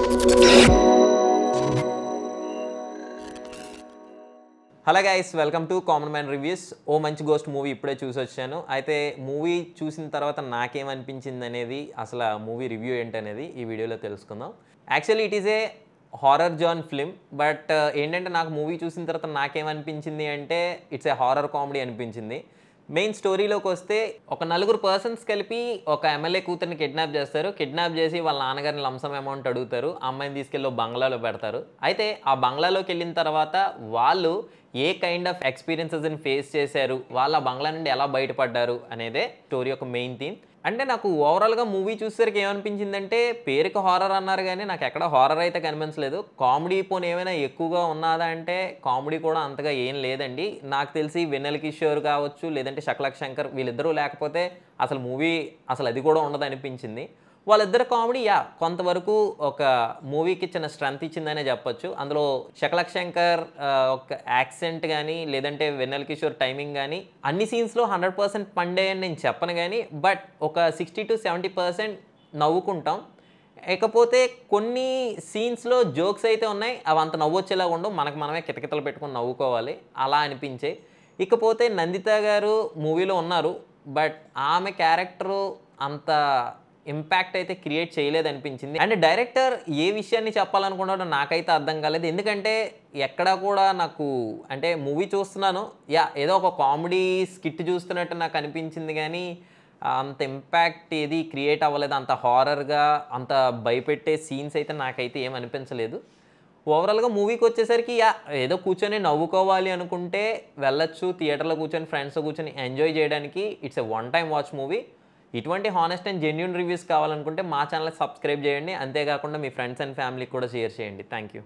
Hello guys, welcome to common man reviews. ఓ మంచి ghost movie ఇప్పుడే చూసి వచ్చాను. అయితే మూవీ చూసిన తర్వాత నాకేమనిపించింది అనేది, అసలు మూవీ రివ్యూ ఏంటనేది ఈ వీడియోలో తెలుసుకుందాం. Actually it is a horror genre film, but ఏంటంటే నాకు మూవీ చూసిన తర్వాత నాకేమనిపించింది అంటే ఇట్స్ ఏ హారర్ కామెడీ అనిపించింది. మెయిన్ స్టోరీలోకి వస్తే ఒక నలుగురు పర్సన్స్ కలిపి ఒక ఎమ్మెల్యే కూతుర్ని కిడ్నాప్ చేస్తారు. కిడ్నాప్ చేసి వాళ్ళ నాన్నగారిని లంసమ్ అమౌంట్ అడుగుతారు. ఆ అమ్మాయిని తీసుకెళ్ళి బంగ్లాలో పెడతారు. అయితే ఆ బంగ్లాలోకి వెళ్ళిన తర్వాత వాళ్ళు ఏ కైండ్ ఆఫ్ ఎక్స్పీరియన్సెస్ని ఫేస్ చేశారు, వాళ్ళ బంగ్లా నుండి ఎలా బయటపడ్డారు అనేదే స్టోరీ యొక్క మెయిన్ థీమ్. అంటే నాకు ఓవరాల్గా మూవీ చూసేసరికి ఏమనిపించిందంటే, పేరుకి హారర్ అన్నారు కానీ నాకు ఎక్కడ హారర్ అయితే కనిపించలేదు. కామెడీ పోనీ ఏమైనా ఎక్కువగా ఉన్నదా అంటే కామెడీ కూడా అంతగా ఏం లేదండి. నాకు తెలిసి వెన్నెల కిషోర్ కావచ్చు, లేదంటే శక్లక్ శంకర్, వీళ్ళిద్దరూ లేకపోతే అసలు మూవీ అసలు అది కూడా ఉండదు అనిపించింది. వాళ్ళిద్దరు కామెడీ కొంతవరకు ఒక మూవీకి చిన్న స్ట్రెంత్ ఇచ్చిందనే చెప్పొచ్చు. అందులో శక్లక్ శంకర్ ఒక యాక్సెంట్ కానీ, లేదంటే వెన్నెల కిషోర్ టైమింగ్ కానీ అన్ని సీన్స్లో 100% పండే అని నేను చెప్పను కానీ, బట్ ఒక 60 to 70% నవ్వుకుంటాం. ఇకపోతే కొన్ని సీన్స్లో జోక్స్ అయితే ఉన్నాయి, అవి అంత నవ్వొచ్చేలాగా ఉండవు, మనకు మనమే కితకితలు పెట్టుకుని నవ్వుకోవాలి, అలా అనిపించే. ఇకపోతే నందిత గారు మూవీలో ఉన్నారు, బట్ ఆమె క్యారెక్టరు అంత ఇంపాక్ట్ అయితే క్రియేట్ చేయలేదనిపించింది. అండ్ డైరెక్టర్ ఏ విషయాన్ని చెప్పాలనుకున్నాడో నాకైతే అర్థం కాలేదు. ఎందుకంటే ఎక్కడా కూడా నాకు అంటే మూవీ చూస్తున్నాను, ఏదో ఒక కామెడీ స్కిట్ చూస్తున్నట్టు నాకు అనిపించింది కానీ అంత ఇంపాక్ట్ ఏది క్రియేట్ అవ్వలేదు. అంత హారర్గా అంత భయపెట్టే సీన్స్ అయితే నాకైతే ఏం అనిపించలేదు. ఓవరాల్గా మూవీకి వచ్చేసరికి ఏదో కూర్చొని నవ్వుకోవాలి అనుకుంటే వెళ్ళొచ్చు, థియేటర్లో కూర్చొని ఫ్రెండ్స్తో కూర్చొని ఎంజాయ్ చేయడానికి it's a one time watch movie. ఇటువంటి హానెస్ట్ అండ్ జెన్యూన్ రివ్యూస్ కావాలనుకుంటే మా ఛానల్కి సబ్స్క్రైబ్ చేయండి. అంతేకాకుండా మీ ఫ్రెండ్స్ అండ్ ఫ్యామిలీకి కూడా షేర్ చేయండి. Thank you.